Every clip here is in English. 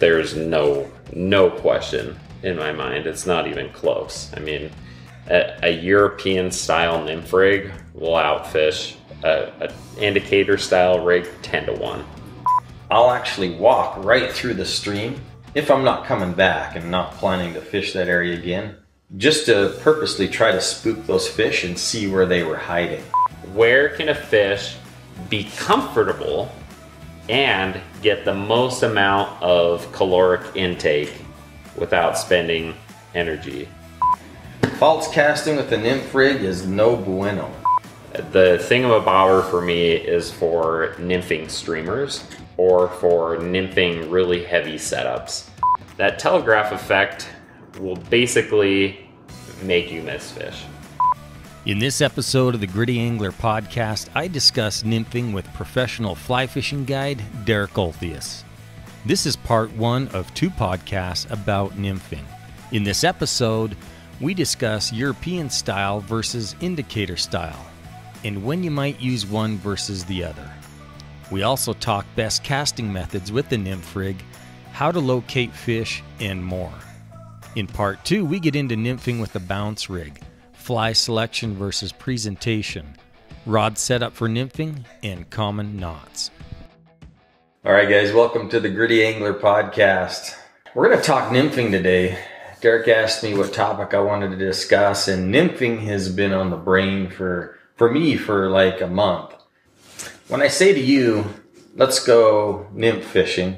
there's no question in my mind. It's not even close. I mean, a European style nymph rig will outfish a indicator style rig 10 to 1. I'll actually walk right through the stream if I'm not coming back and not planning to fish that area again, just to purposely try to spook those fish and see where they were hiding. Where can a fish be comfortable and get the most amount of caloric intake without spending energy? False casting with a nymph rig is no bueno. The thingamabobber for me is for nymphing streamers or for nymphing really heavy setups. That telegraph effect will basically make you miss fish. In this episode of the Gritty Angler Podcast, I discuss nymphing with professional fly fishing guide Derek Olthuis. This is part 1 of 2 podcasts about nymphing. In this episode, we discuss European style versus indicator style, and when you might use one versus the other. We also talk best casting methods with the nymph rig, how to locate fish, and more. In part 2, we get into nymphing with the bounce rig, fly selection versus presentation, rod setup for nymphing, and common knots. All right, guys, welcome to the Gritty Angler Podcast. We're going to talk nymphing today. Derek asked me what topic I wanted to discuss, and nymphing has been on the brain for me for like a month. When I say to you, let's go nymph fishing,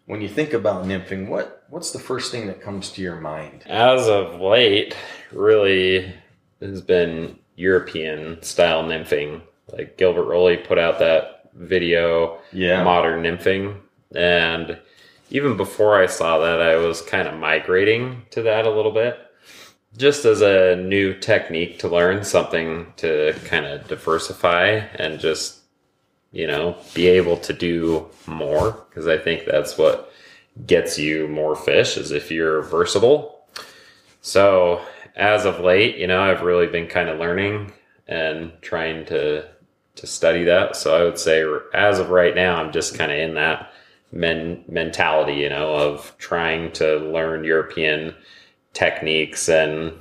when you think about nymphing, what's the first thing that comes to your mind? As of late, really has been European style nymphing. Like Gilbert Rowley put out that video, Modern Nymphing, and even before I saw that, I was kind of migrating to that a little bit, just as a new technique to learn, something to kind of diversify and just, be able to do more, because I think that's what gets you more fish, is if you're versatile. So as of late, I've really been kind of learning and trying to study that. So I would say as of right now, I'm just kind of in that mentality, of trying to learn European techniques, and,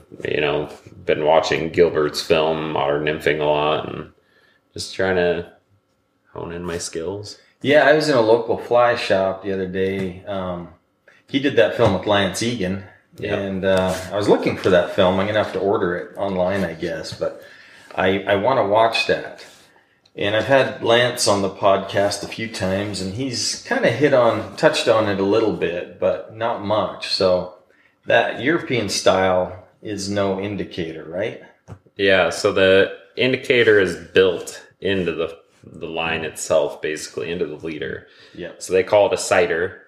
been watching Gilbert's film, Modern Nymphing, a lot, and just trying to hone in my skills. Yeah, I was in a local fly shop the other day. He did that film with Lance Egan, and I was looking for that film. I'm going to have to order it online, I guess, but I want to watch that. And I've had Lance on the podcast a few times, and he's kind of touched on it a little bit, but not much. So that European style is no indicator, right? Yeah, so the indicator is built into the line itself, basically, into the leader. Yeah. So they call it a sighter.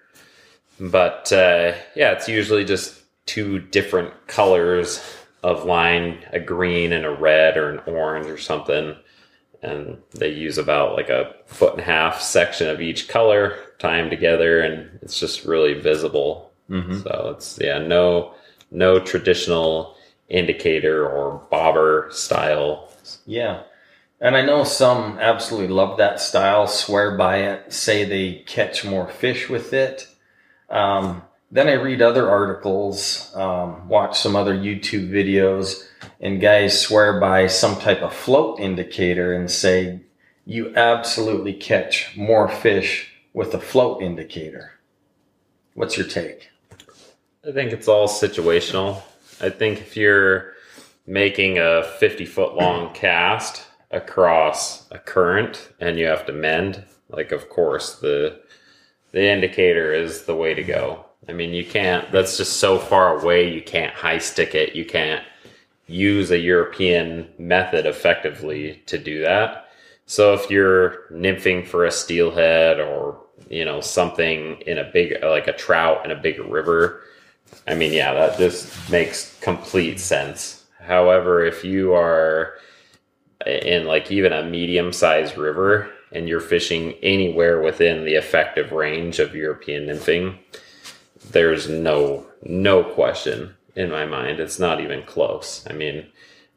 But it's usually just 2 different colors of line, a green and a red or an orange or something. And they use about like a 1.5 foot section of each color, tie them together, and it's just really visible. Mm-hmm. So it's, no traditional indicator or bobber style. Yeah. And I know some absolutely love that style, swear by it, say they catch more fish with it. Then I read other articles, watch some other YouTube videos, and guys swear by some type of float indicator and say you absolutely catch more fish with a float indicator. What's your take? I think it's all situational. I think if you're making a 50-foot long cast across a current and you have to mend, of course the indicator is the way to go. I mean, you can't, that's just so far away, you can't high stick it, you can't use a European method effectively to do that. So if you're nymphing for a steelhead or something in a big, like a trout in a big river, I mean, that just makes complete sense. However, if you are in even a medium-sized river and you're fishing anywhere within the effective range of European nymphing, there's no question in my mind. It's not even close. I mean,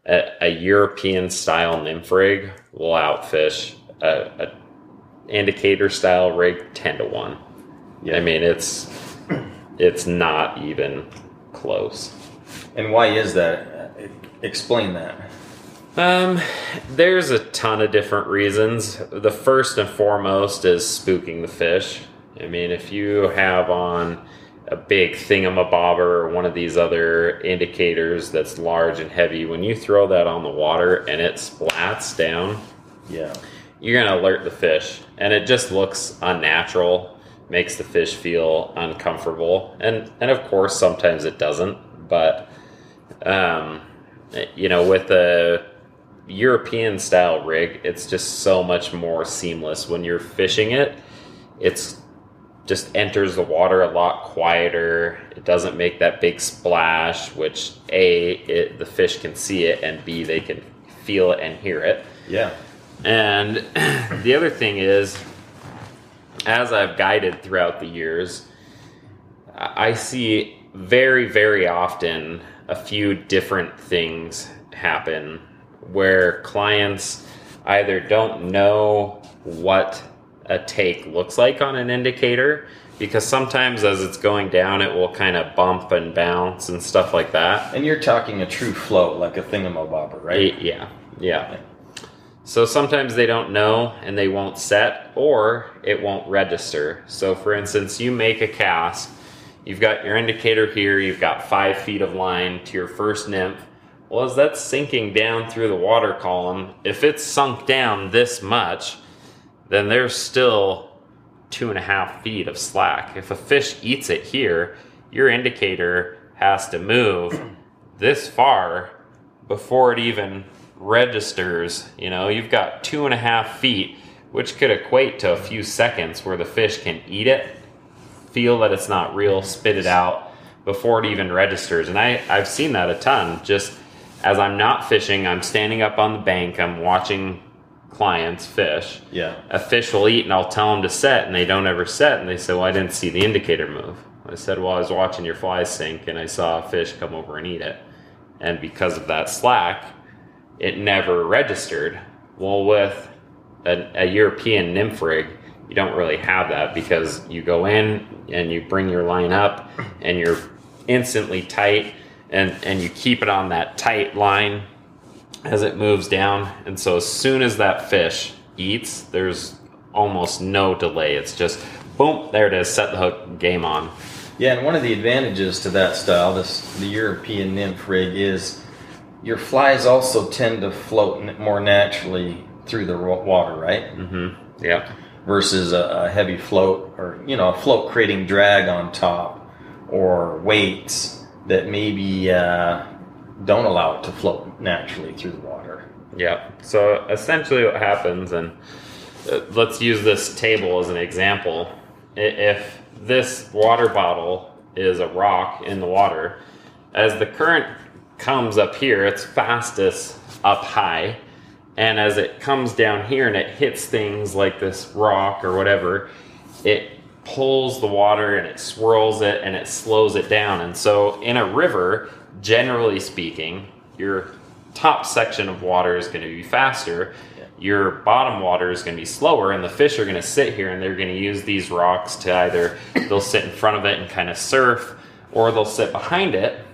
a European style nymph rig will outfish a indicator style rig 10 to 1. Yeah. I mean, it's it's not even close. And why is that? Explain that. There's a ton of different reasons. The first and foremost is spooking the fish. I mean, if you have on a big thingamabobber or one of these other indicators that's large and heavy, when you throw that on the water and it splats down, you're going to alert the fish. And it just looks unnatural, makes the fish feel uncomfortable. And of course, sometimes it doesn't. But, with a European style rig, it's just so much more seamless. When you're fishing it, it's just enters the water a lot quieter. It doesn't make that big splash, which the fish can see it, and B, they can feel it and hear it. Yeah. And the other thing is, as I've guided throughout the years, I see very, very often a few different things happen where clients either don't know what a take looks like on an indicator, because sometimes as it's going down it will kind of bump and bounce and stuff like that. And you're talking a true float, like a thingamabobber, right? Yeah. So sometimes they don't know and they won't set, or it won't register. So for instance, you make a cast, you've got your indicator here, you've got 5 feet of line to your first nymph. Well, as that's sinking down through the water column, if it's sunk down this much, then there's still 2.5 feet of slack. If a fish eats it here, your indicator has to move this far before it even registers. You've got 2.5 feet, which could equate to a few seconds where the fish can eat it, feel that it's not real, spit it out before it even registers. And I've seen that a ton. Just as I'm not fishing, I'm standing up on the bank, I'm watching clients fish. Yeah. A fish will eat and I'll tell them to set and they don't ever set, and they say, well, I didn't see the indicator move. I said, well, I was watching your flies sink and I saw a fish come over and eat it. And because of that slack, it never registered. Well, with a European nymph rig, you don't really have that, because you go in and you bring your line up and you're instantly tight, and you keep it on that tight line as it moves down. And so as soon as that fish eats, there's almost no delay. It's just boom, there it is, set the hook, game on. Yeah, and one of the advantages to that style, the European nymph rig, is your flies also tend to float more naturally through the water, right? Mm-hmm. Yeah. Versus a heavy float, or a float creating drag on top, or weights that maybe don't allow it to float naturally through the water. Yeah. So essentially what happens, and let's use this table as an example. If this water bottle is a rock in the water, as the current comes up here, it's fastest up high. And as it comes down here and it hits things like this rock or whatever, it pulls the water and it swirls it and it slows it down. And so in a river, generally speaking, your top section of water is going to be faster. Your bottom water is going to be slower, and the fish are going to sit here and they're going to use these rocks to either they'll sit in front of it and kind of surf, or they'll sit behind it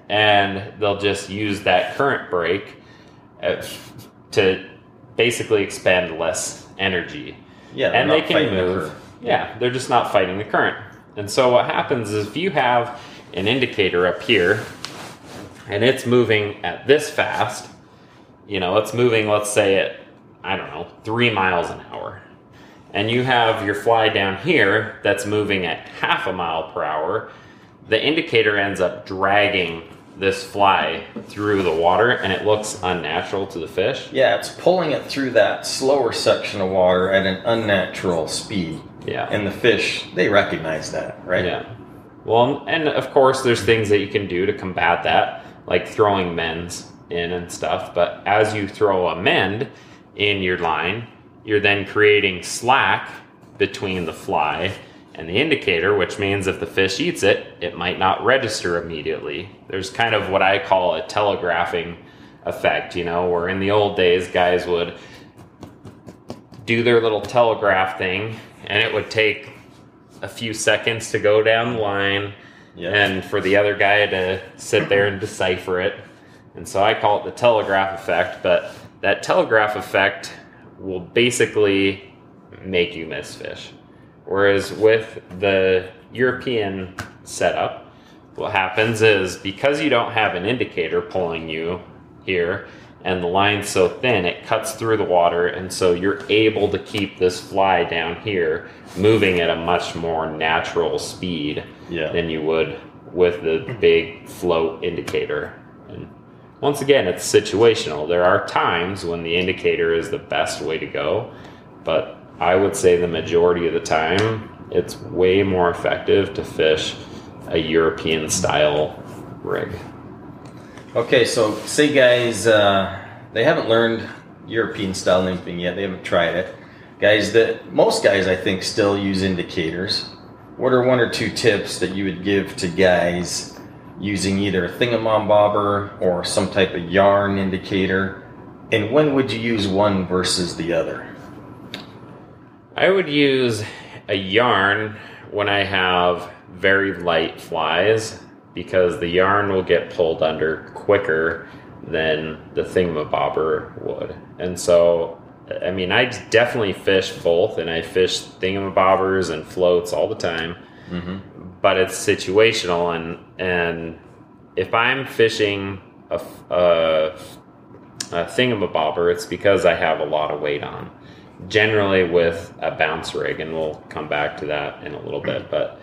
and they'll just use that current break to basically expend less energy. Yeah, and they can move. Yeah, they're just not fighting the current. And so what happens is, if you have an indicator up here and it's moving at this fast, it's moving, let's say at, 3 miles an hour. And you have your fly down here that's moving at 0.5 mile per hour, the indicator ends up dragging this fly through the water, and it looks unnatural to the fish. Yeah, it's pulling it through that slower section of water at an unnatural speed. Yeah. And the fish, they recognize that, right? Yeah. Well, and of course there's things that you can do to combat that, like throwing mends in and stuff. But as you throw a mend in your line, you're then creating slack between the fly and the indicator, which means if the fish eats it, it might not register immediately. There's kind of what I call a telegraphing effect, where in the old days, guys would do their little telegraph thing, and it would take a few seconds to go down the line, and for the other guy to sit there and decipher it. And so I call it the telegraph effect, but that telegraph effect will basically make you miss fish. Whereas with the European setup, what happens is because you don't have an indicator pulling you here and the line's so thin, it cuts through the water, and so you're able to keep this fly down here moving at a much more natural speed than you would with the big float indicator. And once again, it's situational. There are times when the indicator is the best way to go, but I would say the majority of the time it's way more effective to fish a European style rig. Okay, so say guys, they haven't learned European style nymphing yet. They haven't tried it. Most guys I think still use indicators. What are one or two tips that you would give to guys using either a thingamabobber or some type of yarn indicator? And when would you use one versus the other? I would use a yarn when I have very light flies, because the yarn will get pulled under quicker than the thingamabobber would. And so, I mean, I definitely fish both, and I fish thingamabobbers and floats all the time, but it's situational. And if I'm fishing a thingamabobber, it's because I have a lot of weight on. Generally with a bounce rig, and we'll come back to that in a little bit, but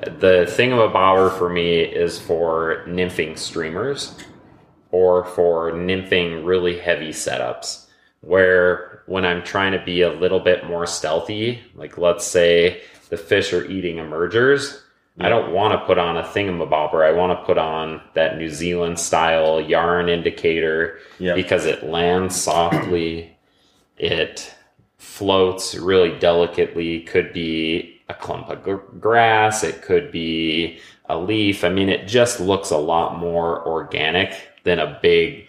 the thingamabobber for me is for nymphing streamers or for nymphing really heavy setups, where when I'm trying to be a little bit more stealthy, like let's say the fish are eating emergers, I don't want to put on a thingamabobber. I want to put on that New Zealand style yarn indicator because it lands softly, it floats really delicately, could be a clump of grass, it could be a leaf. I mean, it just looks a lot more organic than a big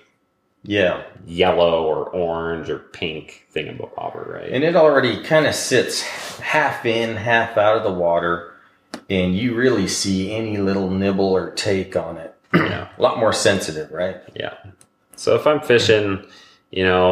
yellow or orange or pink thingamabobber, right? And it already kind of sits half in, half out of the water, and you really see any little nibble or take on it. A lot more sensitive, right? Yeah. So if I'm fishing,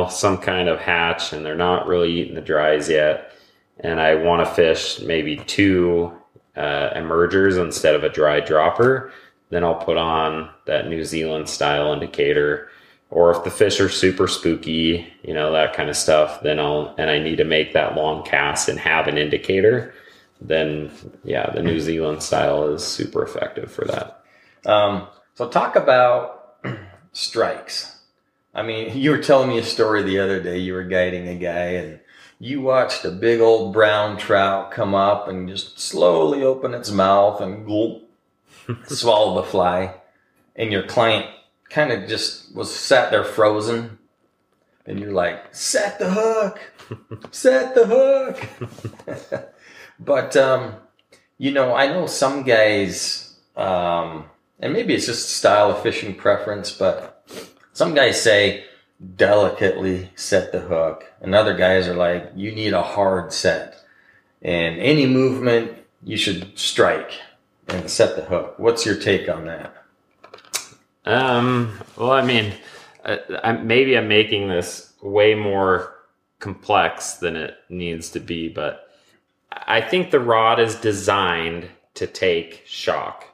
some kind of hatch and they're not really eating the dries yet, and I want to fish maybe 2 emergers instead of a dry dropper, then I'll put on that New Zealand style indicator. Or if the fish are super spooky, that kind of stuff, then I need to make that long cast and have an indicator, then the New Zealand style is super effective for that. So talk about strikes. I mean, you were telling me a story the other day. You were guiding a guy and you watched a big old brown trout come up and just slowly open its mouth and gulp, swallow the fly. And your client kind of just was sat there frozen. And you're like, set the hook, set the hook. But, I know some guys, and maybe it's just style of fishing preference, but some guys say, delicately set the hook, and other guys are like, you need a hard set, and any movement you should strike and set the hook. What's your take on that? Well, I mean, maybe I'm making this way more complex than it needs to be, but I think the rod is designed to take shock.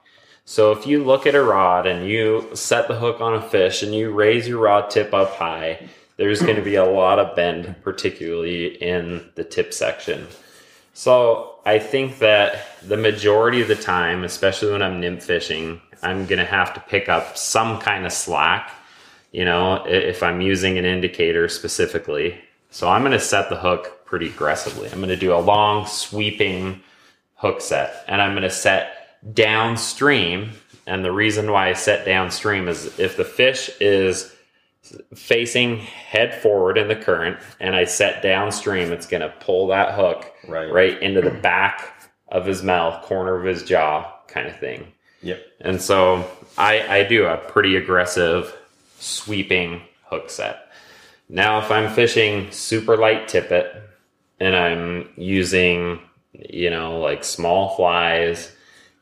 So if you look at a rod and you set the hook on a fish and you raise your rod tip up high, there's going to be a lot of bend, particularly in the tip section. So I think that the majority of the time, especially when I'm nymph fishing, I'm going to have to pick up some kind of slack, if I'm using an indicator specifically. So I'm going to set the hook pretty aggressively. I'm going to do a long sweeping hook set, and I'm going to set downstream. And the reason why I set downstream is if the fish is facing head forward in the current and I set downstream, it's going to pull that hook right into the back of his mouth, corner of his jaw kind of thing. Yep. And so I do a pretty aggressive sweeping hook set. Now, if I'm fishing super light tippet and I'm using, like small flies,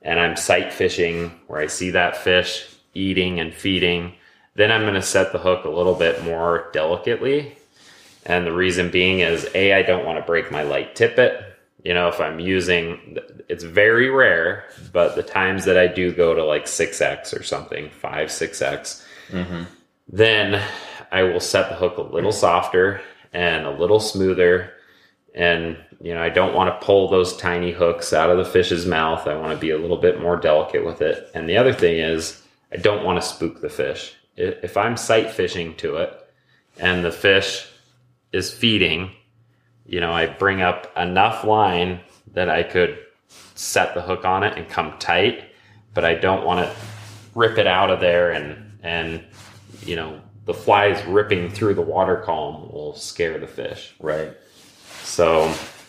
and I'm sight fishing where I see that fish eating and feeding, then I'm going to set the hook a little bit more delicately. And the reason being is, A, I don't want to break my light tippet. You know, if I'm using, it's very rare, but the times that I do go to like 6X or something, 5, 6X, then I will set the hook a little softer and a little smoother. And, you know, I don't want to pull those tiny hooks out of the fish's mouth. I want to be a little bit more delicate with it. And the other thing is, I don't want to spook the fish. If I'm sight fishing to it and the fish is feeding, you know, I bring up enough line that I could set the hook on it and come tight, but I don't want to rip it out of there and you know, the flies ripping through the water column will scare the fish. Right. So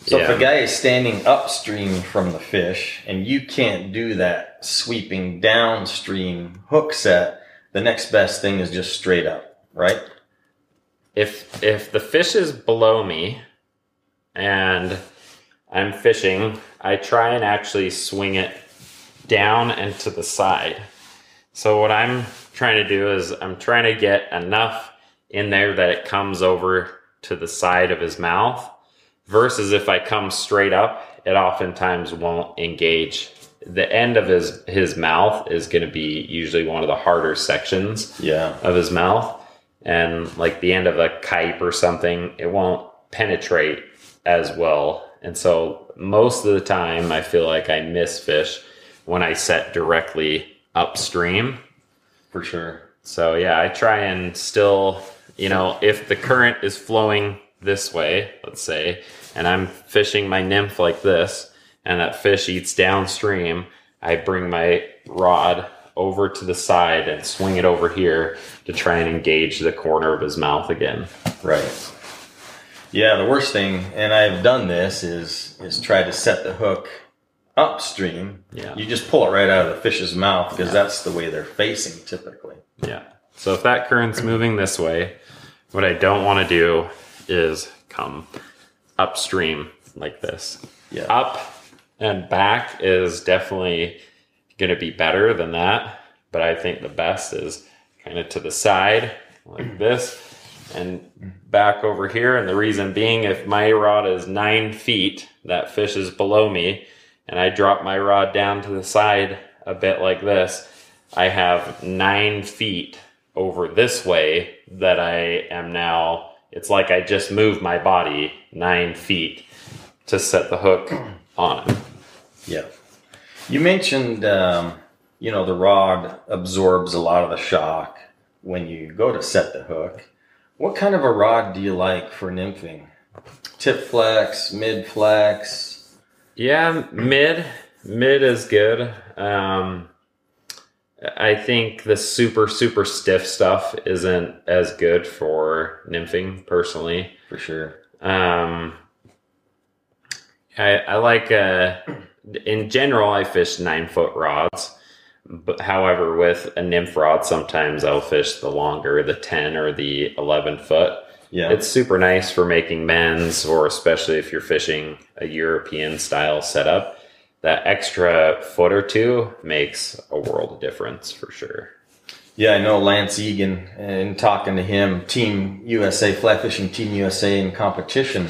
yeah. If a guy is standing upstream from the fish and you can't do that sweeping downstream hook set, the next best thing is just straight up, right? If the fish is below me and I'm fishing, I try and actually swing it down and to the side. So what I'm trying to do is I'm trying to get enough in there that it comes over to the side of his mouth, versus if I come straight up, it oftentimes won't engage. The end of his mouth is going to be usually one of the harder sections of his mouth. And like the end of a kype or something, it won't penetrate as well. And so most of the time I feel like I miss fish when I set directly upstream. For sure. So yeah, I try and still, you know, if the current is flowing this way, let's say, and I'm fishing my nymph like this, and that fish eats downstream, I bring my rod over to the side and swing it over here to try and engage the corner of his mouth again. Right. Yeah, the worst thing, and I've done this, is try to set the hook upstream. Yeah. You just pull it right out of the fish's mouth because that's the way they're facing typically. Yeah. So if that current's moving this way, what I don't want to do is come upstream like this. Yeah. Up and back is definitely going to be better than that, but I think the best is kind of to the side like this and back over here. And the reason being, if my rod is 9 feet, that fish is below me, and I drop my rod down to the side a bit like this, I have 9 feet over this way that I am now, it's like I just moved my body 9 feet to set the hook on it. Yeah. You mentioned, you know, the rod absorbs a lot of the shock when you go to set the hook. What kind of a rod do you like for nymphing? Tip flex, mid flex? Yeah, mid is good. I think the super stiff stuff isn't as good for nymphing personally. For sure. I like, in general, I fish 9-foot rods. But however, with a nymph rod, sometimes I'll fish the longer, the 10 or the 11 foot. Yeah. It's super nice for making mends, or especially if you're fishing a European style setup. That extra foot or two makes a world of difference for sure. Yeah, I know Lance Egan, and talking to him, Team USA, Fly Fishing Team USA in competition,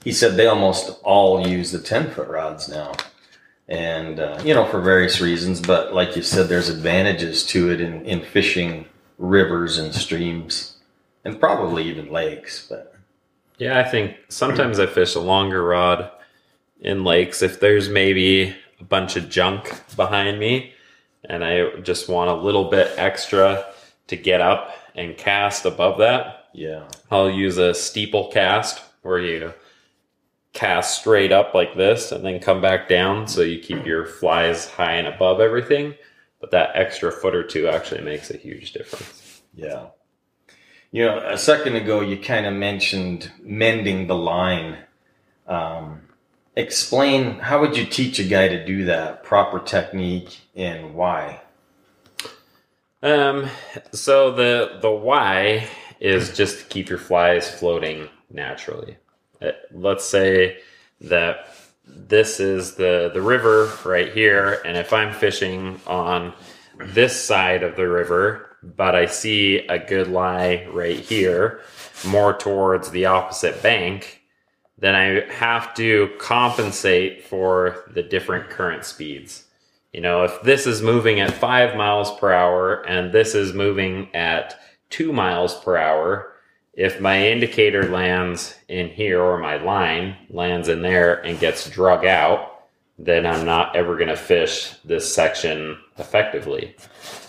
he said they almost all use the 10-foot rods now. And, you know, for various reasons, but like you said, there's advantages to it in fishing rivers and streams and probably even lakes. But yeah, I think sometimes I fish a longer rod in lakes if there's maybe a bunch of junk behind me and I just want a little bit extra to get up and cast above that. Yeah, I'll use a steeple cast where you cast straight up like this and then come back down, so you keep your flies high and above everything. But that extra foot or two actually makes a huge difference. Yeah. You know, a second ago you kind of mentioned mending the line. Explain, how would you teach a guy to do that, proper technique, and why? So the why is just to keep your flies floating naturally. Let's say that this is the river right here, and if I'm fishing on this side of the river, but I see a good lie right here, more towards the opposite bank, then I have to compensate for the different current speeds. You know, if this is moving at 5 miles per hour and this is moving at 2 miles per hour, if my indicator lands in here or my line lands in there and gets drug out, then I'm not ever going to fish this section effectively.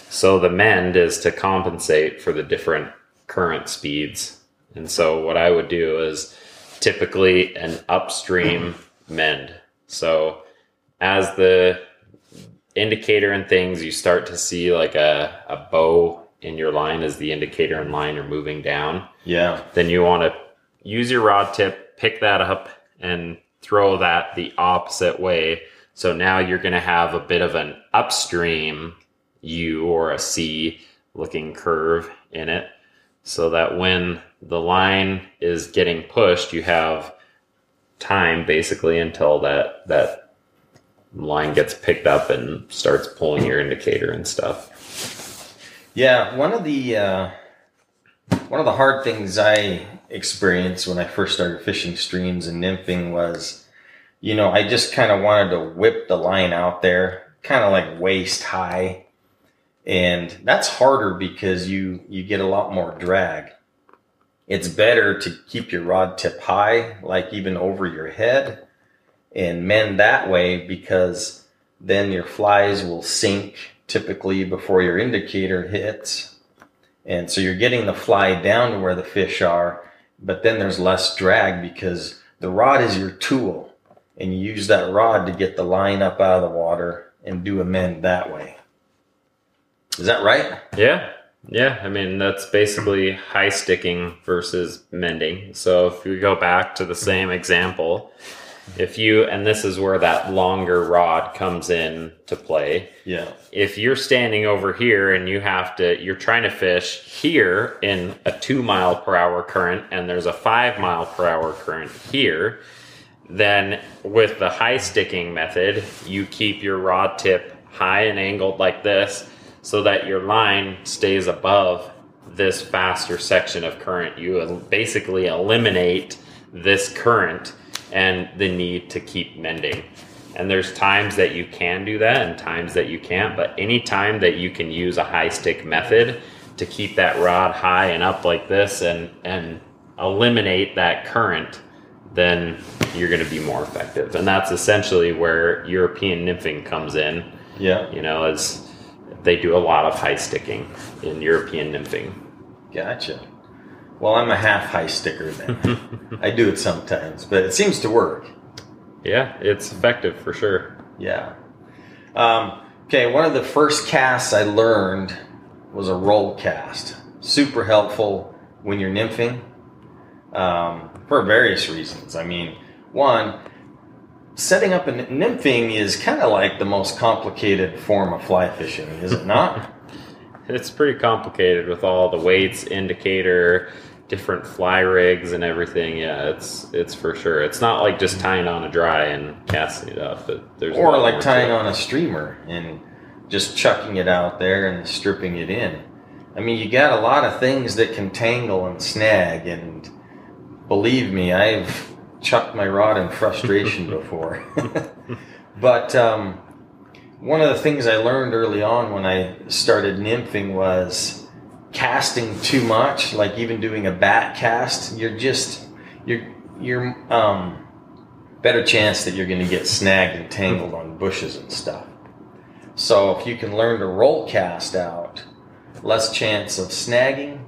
So the mend is to compensate for the different current speeds. And so what I would do is typically an upstream mend. So as the indicator and things, you start to see like a bow in your line as the indicator and line are moving down. Yeah. Then you want to use your rod tip, pick that up and throw that the opposite way. So now you're going to have a bit of an upstream U or a C looking curve in it, so that when the line is getting pushed, you have time basically until that line gets picked up and starts pulling your indicator and stuff. Yeah, one of the hard things I experienced when I first started fishing streams and nymphing was, you know, I just kind of wanted to whip the line out there, kind of like waist high. And that's harder because you get a lot more drag. It's better to keep your rod tip high, like even over your head, and mend that way, because then your flies will sink typically before your indicator hits. And so you're getting the fly down to where the fish are, but then there's less drag because the rod is your tool, and you use that rod to get the line up out of the water and do a mend that way. Is that right? Yeah. I mean, that's basically high sticking versus mending. So if we go back to the same example, and this is where that longer rod comes in to play. Yeah. If you're standing over here and you're trying to fish here in a 2 mile per hour current and there's a 5 mile per hour current here, then with the high sticking method, you keep your rod tip high and angled like this so that your line stays above this faster section of current. You basically eliminate this current and the need to keep mending. And there's times that you can do that and times that you can't, but any time that you can use a high stick method to keep that rod high and up like this and eliminate that current, then you're going to be more effective. And that's essentially where European nymphing comes in. Yeah. You know, as they do a lot of high sticking in European nymphing. Gotcha. Well, I'm a half high sticker then. I do it sometimes, but it seems to work. Yeah, it's effective for sure. Yeah. Okay, one of the first casts I learned was a roll cast. Super helpful when you're nymphing for various reasons. I mean, one, setting up a nymphing is kind of like the most complicated form of fly fishing, is it not? It's pretty complicated with all the weights, indicator, different fly rigs and everything. Yeah, it's for sure. It's not like just tying on a dry and casting it up. But there's or like tying on a streamer and just chucking it out there and stripping it in. I mean, you got a lot of things that can tangle and snag, and believe me, I've chucked my rod in frustration before. But one of the things I learned early on when I started nymphing was casting too much, like even doing a bat cast, you're better chance that you're going to get snagged and tangled on bushes and stuff. So if you can learn to roll cast out, less chance of snagging.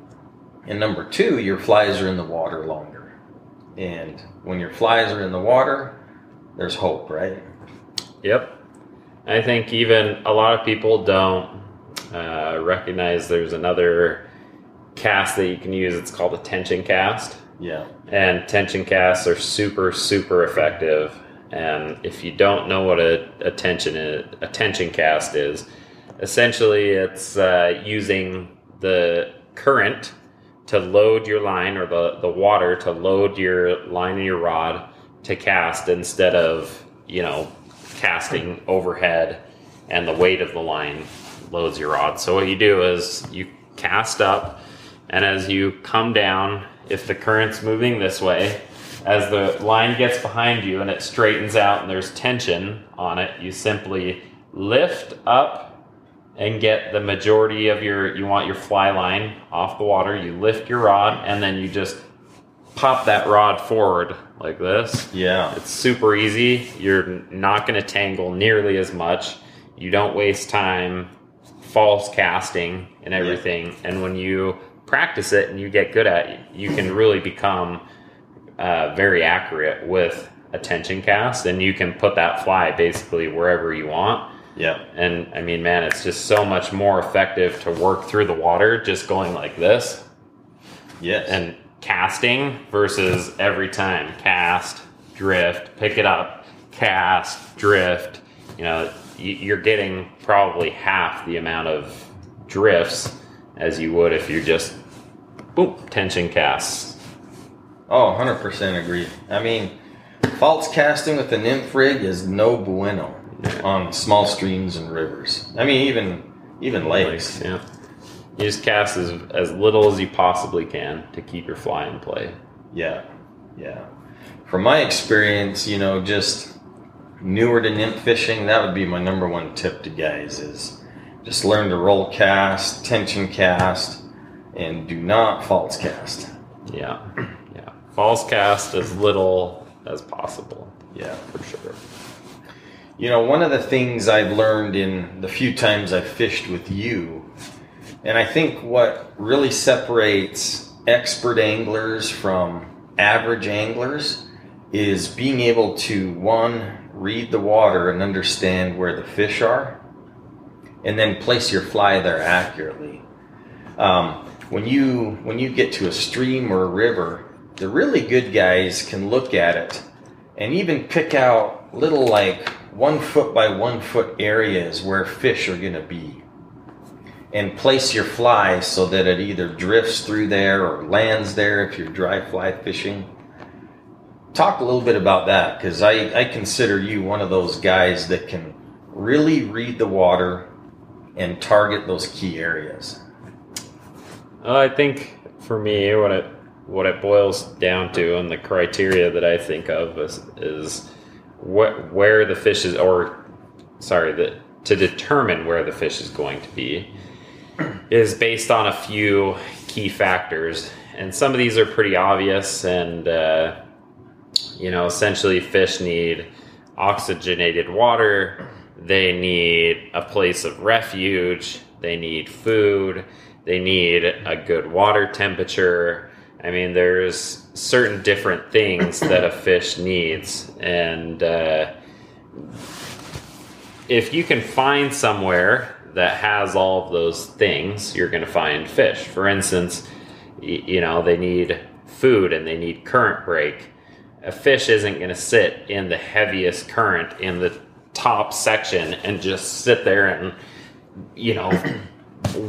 And number two, your flies are in the water longer. And when your flies are in the water, there's hope, right? Yep. I think even a lot of people don't recognize there's another cast that you can use. It's called a tension cast. Yeah. And tension casts are super, super effective. And if you don't know what a tension cast is, essentially it's using the current to load your line, or the water to load your line and your rod to cast, instead of casting overhead, and the weight of the line loads your rod. So what you do is you cast up, and as you come down, if the current's moving this way, as the line gets behind you and it straightens out and there's tension on it, you simply lift up and get the majority of you want your fly line off the water. You lift your rod, and then you just pop that rod forward like this. Yeah. It's super easy. You're not going to tangle nearly as much. You don't waste time false casting and everything. Yeah. And when you practice it and you get good at it, you can really become very accurate with a tension cast, and you can put that fly basically wherever you want. Yeah. And I mean, man, it's just so much more effective to work through the water just going like this. Yes. And casting versus every time cast, drift, pick it up, cast, drift. You're getting probably half the amount of drifts as you would if you just boom, tension casts. Oh, 100% agree. I mean, false casting with the nymph rig is no bueno on small streams and rivers. I mean, even lakes. Yeah. You just cast as little as you possibly can to keep your fly in play. Yeah. From my experience, just newer to nymph fishing, that would be my number one tip to guys is just learn to roll cast, tension cast, and do not false cast. Yeah. False cast as little as possible. Yeah, for sure. One of the things I've learned in the few times I've fished with you, and I think what really separates expert anglers from average anglers is being able to, one, read the water and understand where the fish are, and then place your fly there accurately. When you get to a stream or a river, the really good guys can look at it and even pick out little 1 foot by 1 foot areas where fish are going to be, and place your fly so that it either drifts through there or lands there if you're dry fly fishing. Talk a little bit about that, because I consider you one of those guys that can really read the water and target those key areas. I think for me, what it boils down to, and the criteria that I think of is where the fish is, to determine where the fish is going to be, is based on a few key factors. And some of these are pretty obvious, and essentially fish need oxygenated water, they need a place of refuge, they need food, they need a good water temperature. I mean, there's certain different things that a fish needs, and if you can find somewhere that has all of those things, you're going to find fish. For instance, they need food and they need current break. A fish isn't going to sit in the heaviest current in the top section and just sit there and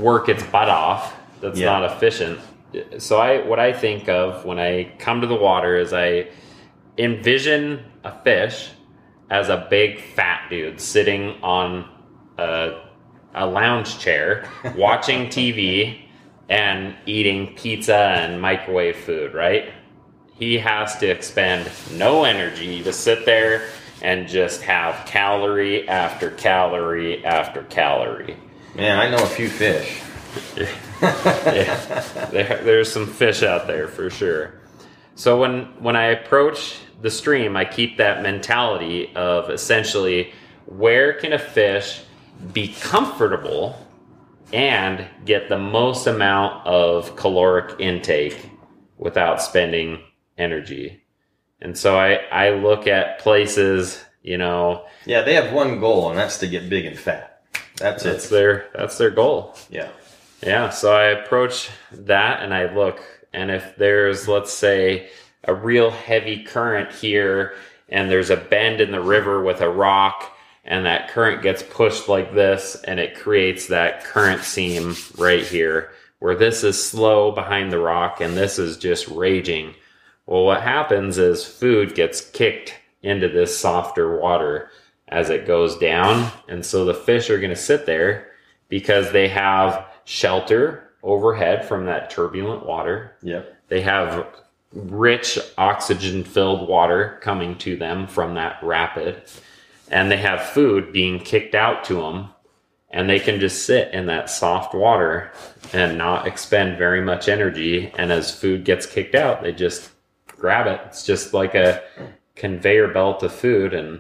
work its butt off. That's not efficient. So what I think of when I come to the water is I envision a fish as a big fat dude sitting on a lounge chair watching TV and eating pizza and microwave food, right? He has to expend no energy to sit there and just have calorie after calorie after calorie. Man, I know a few fish. There's some fish out there for sure. So when I approach the stream, I keep that mentality of essentially where can a fish be comfortable and get the most amount of caloric intake without spending energy. And so I look at places, Yeah, they have one goal, and that's to get big and fat. That's their goal. Yeah, so I approach that and I look, and if there's, let's say, a real heavy current here, and there's a bend in the river with a rock, and that current gets pushed like this, and it creates that current seam right here, where this is slow behind the rock, and this is just raging. Well, what happens is food gets kicked into this softer water as it goes down. And so the fish are going to sit there because they have shelter overhead from that turbulent water. Yep. They have rich oxygen-filled water coming to them from that rapid. And they have food being kicked out to them. And they can just sit in that soft water and not expend very much energy. And as food gets kicked out, they just grab it. It's just like a conveyor belt of food. And,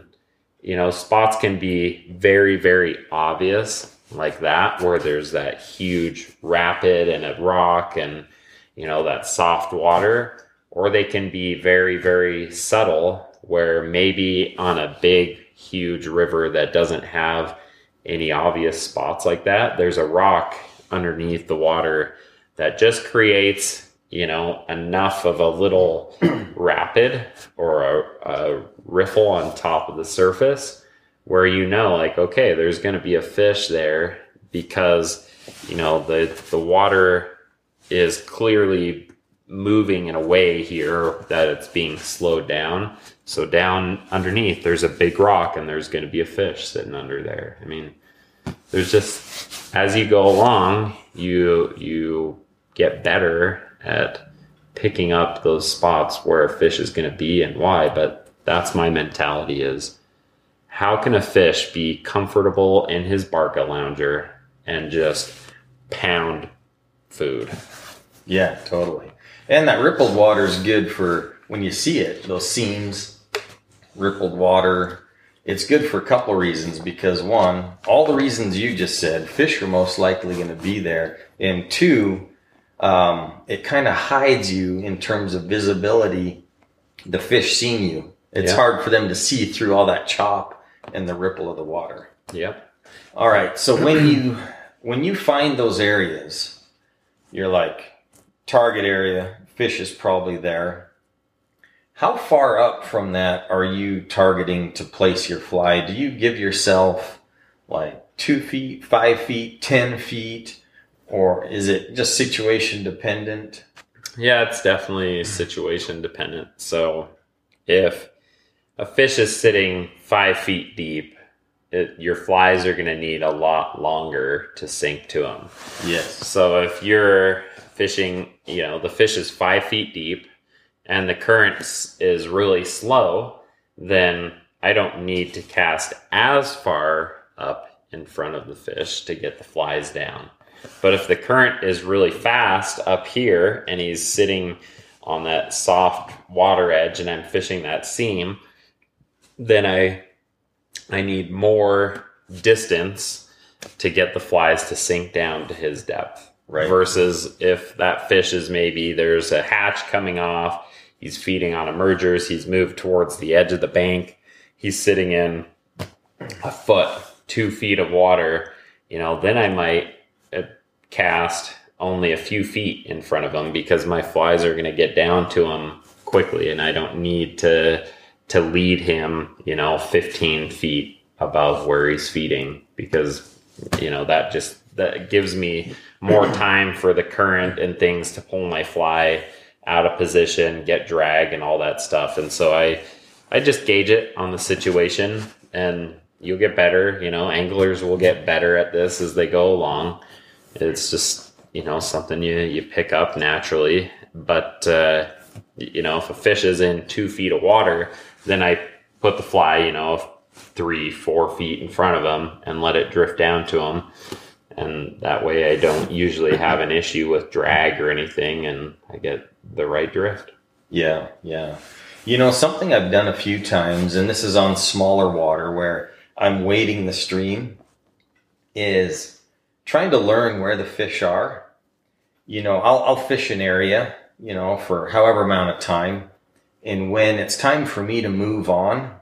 you know, spots can be very, very obvious like that, where there's that huge rapid and a rock and, you know, that soft water. Or they can be very, very subtle, where maybe on a big, huge river that doesn't have any obvious spots like that, there's a rock underneath the water that just creates, you know, enough of a little rapid or a riffle on top of the surface where, you know, like, okay, there's going to be a fish there because, you know, the water is clearly moving in a way here that it's being slowed down. So down underneath, there's a big rock and there's going to be a fish sitting under there. I mean, there's just, as you go along, you get better at picking up those spots where a fish is going to be and why. But that's my mentality, is how can a fish be comfortable in his Barca lounger and just pound food? Yeah, totally. And that rippled water is good for when you see it, those seams, rippled water. It's good for a couple of reasons, because one, all the reasons you just said, fish are most likely going to be there. And two, it kind of hides you in terms of visibility, the fish seeing you. It's hard for them to see through all that chop and the ripple of the water. Yep. All right. So when you find those areas, you're like, target area, fish is probably there. How far up from that are you targeting to place your fly? Do you give yourself like 2 feet, 5 feet, 10 feet, or is it just situation dependent? Yeah, it's definitely situation dependent. So if a fish is sitting 5 feet deep, your flies are going to need a lot longer to sink to them. Yes. So if you're fishing, you know, the fish is 5 feet deep and the current is really slow, then I don't need to cast as far up in front of the fish to get the flies down. But if the current is really fast up here and he's sitting on that soft water edge and I'm fishing that seam, then I need more distance to get the flies to sink down to his depth. Right. Versus if that fish is, maybe there's a hatch coming off, he's feeding on emergers, he's moved towards the edge of the bank, he's sitting in a foot, 2 feet of water, you know, then I might cast only a few feet in front of him because my flies are going to get down to him quickly and I don't need to lead him, you know, 15 feet above where he's feeding, because, you know, that gives me more time for the current and things to pull my fly out of position, get drag and all that stuff. And so I just gauge it on the situation, and you'll get better. You know, anglers will get better at this as they go along. It's just, you know, something you pick up naturally. But, you know, if a fish is in 2 feet of water, then I put the fly, you know, 3-4 feet in front of him and let it drift down to him. And that way I don't usually have an issue with drag or anything, and I get the right drift. Yeah, yeah. You know, something I've done a few times, and this is on smaller water where I'm wading the stream, is trying to learn where the fish are. You know, I'll fish an area, you know, for however amount of time. And when it's time for me to move on,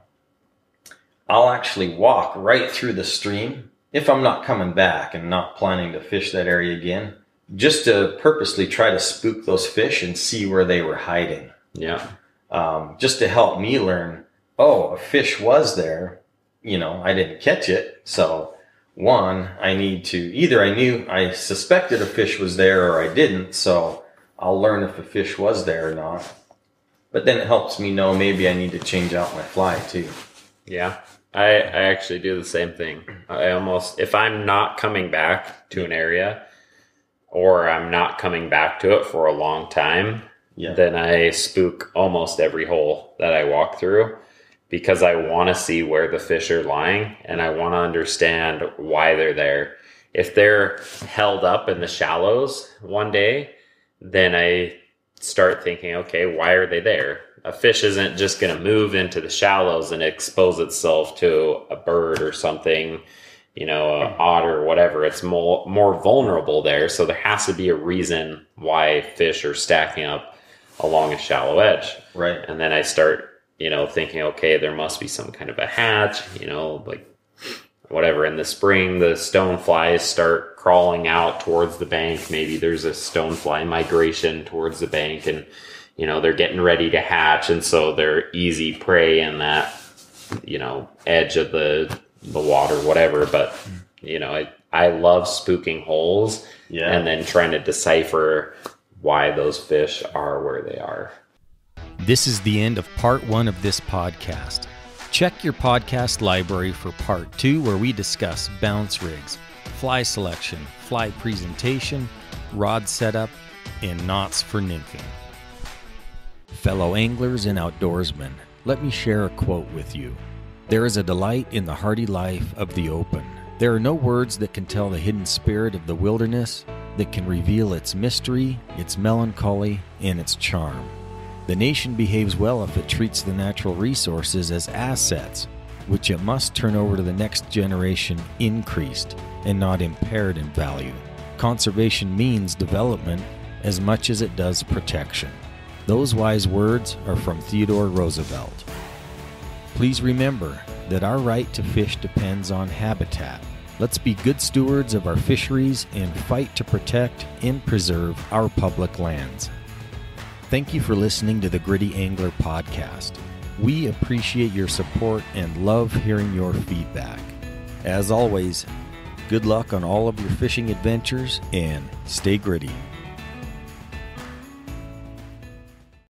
I'll actually walk right through the stream, if I'm not coming back and not planning to fish that area again, just to purposely try to spook those fish and see where they were hiding. Yeah. Just to help me learn, oh, a fish was there, you know, I didn't catch it. So one, I need to, either I suspected a fish was there or I didn't. So I'll learn if a fish was there or not. But then it helps me know maybe I need to change out my fly too. Yeah. I actually do the same thing. If I'm not coming back to an area or I'm not coming back to it for a long time, then I spook almost every hole that I walk through, because I want to see where the fish are lying and I want to understand why they're there. If they're held up in the shallows one day, then I start thinking, okay, why are they there? A fish isn't just going to move into the shallows and expose itself to a bird or something, an otter or whatever. It's more vulnerable there. So there has to be a reason why fish are stacking up along a shallow edge. Right. And then I start, thinking, okay, there must be some kind of a hatch, like whatever. In the spring, the stoneflies start crawling out towards the bank. Maybe there's a stonefly migration towards the bank, and they're getting ready to hatch, and so they're easy prey in that edge of the water, whatever. But I love spooking holes and then trying to decipher why those fish are where they are. This is the end of part 1 of this podcast. Check your podcast library for part 2, where we discuss bounce rigs, fly selection, fly presentation, rod setup, and knots for nymphing. Fellow anglers and outdoorsmen, let me share a quote with you. There is a delight in the hardy life of the open. There are no words that can tell the hidden spirit of the wilderness, that can reveal its mystery, its melancholy, and its charm. The nation behaves well if it treats the natural resources as assets, which it must turn over to the next generation increased and not impaired in value. Conservation means development as much as it does protection. Those wise words are from Theodore Roosevelt. Please remember that our right to fish depends on habitat. Let's be good stewards of our fisheries and fight to protect and preserve our public lands. Thank you for listening to the Gritty Angler Podcast. We appreciate your support and love hearing your feedback. As always, good luck on all of your fishing adventures and stay gritty.